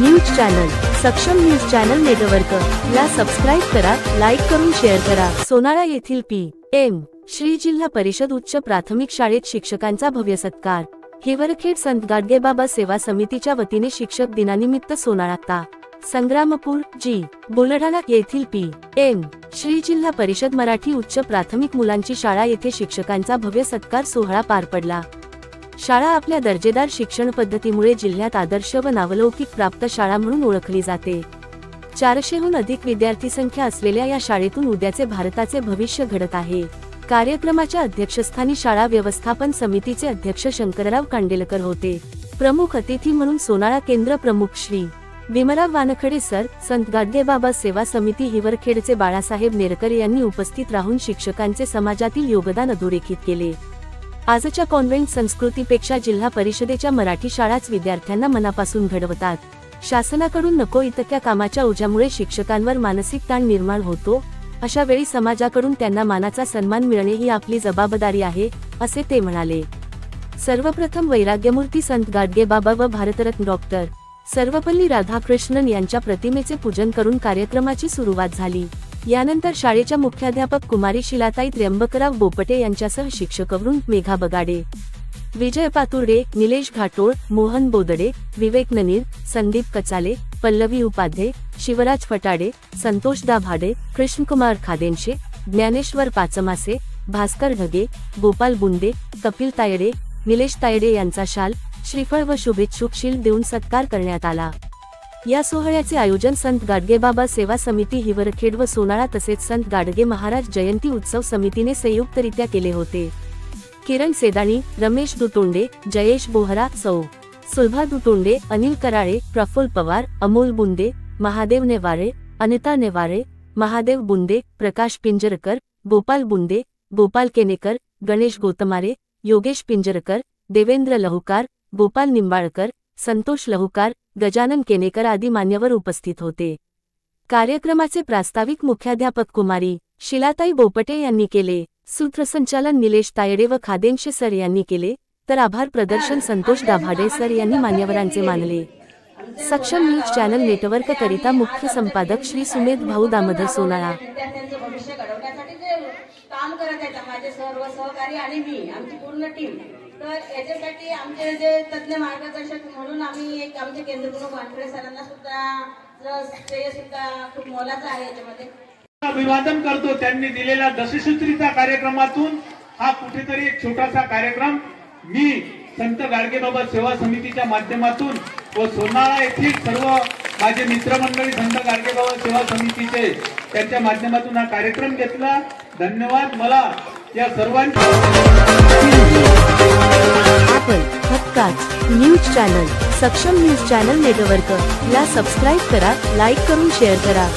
News channel सक्षम news channel network ला subscribe करा, लाईक करून शेअर करा। सोनाळा येथील पी.एम. श्री जिल्हा परिषद उच्च प्राथमिक शाळेत शिक्षकांचा भव्य सत्कार। हिवरखेड संत गाडगेबाबा सेवा समितीच्या वतीने शिक्षक दिनानिमित्त सोनाळा ता संग्रामपूर जी बुलढाणा येथील पी.एम. श्री जिल्हा परिषद मराठी उच्च प्राथमिक मुलांची शाळा येथे शिक्षकांचा भव्य सत्कार सोहळा पार पडला। शाळा आपल्या दर्जेदार शिक्षण पद्धतीमुळे जिल्ह्यात आदर्श व नावलौकिक प्राप्त शाळा म्हणून ओळखली जाते। 400हून अधिक विद्यार्थी संख्या असलेल्या या शाळेतून उद्याचे भारताचे भविष्य घडत आहे। कार्यक्रमाच्या अध्यक्षस्थानी शाळा व्यवस्थापन समितीचे अध्यक्ष शंकरराव कांडेलकर होते। प्रमुख अतिथी म्हणून सोनाळा केंद्र प्रमुख श्री भीमराव वानखडे सर, संत गाडगेबाबा सेवा समिती हिवरखेडचे बाळासाहेब नेरकर यांनी उपस्थित राहून शिक्षकांचे समाजातील योगदान अधोरेखित केले। आजच्या कॉन्व्हेंट संस्कृतीपेक्षा जिल्हा परिषदेच्या मराठी शाळाच विद्यार्थ्यांना मनापासून घडवतात। शासनाकडून नको इतक्या कामाच्या ओझ्यामुळे शिक्षकांवर मानसिक ताण निर्माण होतो। अशा वेळी समाजाकडून त्यांना मानाचा सन्मान मिळणे ही आपली जबाबदारी आहे, असे ते म्हणाले। सर्वप्रथम वैराग्यमूर्ती संत गाडगेबाबा व भारतरत्न डॉक्टर सर्वपल्ली राधाकृष्णन यांच्या प्रतिमेचे पूजन करून कार्यक्रमाची सुरुवात झाली। यानंतर शाळेच्या मुख्याध्यापक कुमारी शिलाताई त्र्यंबकराव बोपटे यांच्यासह शिक्षकवृंद मेघा बगाडे, विजय पातुर्डे, निलेश घाटोळ, मोहन बोदडे, विवेक ननीर, संदीप कचाले, पल्लवी उपाध्ये, शिवराज फटाडे, संतोष दाभाडे, कृष्णकुमार खादेंशे, ज्ञानेश्वर पाचमासे, भास्कर ढगे, गोपाल बुंदे, कपिल तायडे, निलेश तायडे यांचा शाल, श्रीफळ व शुभेच्छुक शील्ड देऊन सत्कार करण्यात आला। या सोहळ्याचे आयोजन संत गाडगेबाबा सेवा समिती हिवरखेड व सोनाळा तसेच संत गाडगे महाराज जयंती उत्सव समितीने संयुक्तरित्या केले होते। किरण सेदाणी, रमेश दुतोंडे, जयेश बोहरा, सौ सुलभा दुतोंडे, अनिल कराळे, प्रफुल्ल पवार, अमोल बुंदे, महादेव नेवारे, अनिता नेवारे, महादेव बुंदे, प्रकाश पिंजरकर, गोपाल बुंदे, गोपाल केनेकर, गणेश गोतमारे, योगेश पिंजरकर, देवेंद्र लहुकार, गोपाल निंबाळकर, संतोष लहुकार, गजानन केनेकर आदी मान्यवर उपस्थित होते। कार्यक्रमाचे प्रास्ताविक मुख्याध्यापक कुमारी शिलाताई बोपटे यांनी केले। सूत्रसंचालन निलेश तायडे व खादेंशे सर यांनी केले, तर आभार प्रदर्शन संतोष दाभाडे सर यांनी मान्यवरांचे मानले। सक्षम न्यूज चॅनल नेटवर्क करिता मुख्य संपादक श्री सुमेध भाऊ दामोदर, सोनाळा। काम करत आहेत माझे सर्व सहकारी आणि मी, आमची पूर्ण टीम। तर याच्यासाठी आमचे जे तज्ञ मार्गदर्शक म्हणून आम्ही एक आमचे केंद्रप्रमुख वानखडे सरांना सुद्धा श्रेय सुद्धा खूप मोलाचा आहे। याच्यामध्ये अभिवादन करतो त्यांनी दिलेल्या दशसूत्रीचा कार्यक्रमातून हा कुठेतरी एक छोटासा कार्यक्रम मी संत गाडगेबाबा सेवा समितीच्या माध्यमातून व सोनाळा येथील सर्व माझे मित्रमंडळी संत गाडगेबाबा सेवा समितीचे त्यांच्या माध्यमातून हा कार्यक्रम घेतला। धन्यवाद। मला या सर्वांच्या आपण हक्काच न्यूज चॅनल सक्षम न्यूज चॅनल नेटवर्क ला सबस्क्राइब करा, लाईक करून शेअर करा।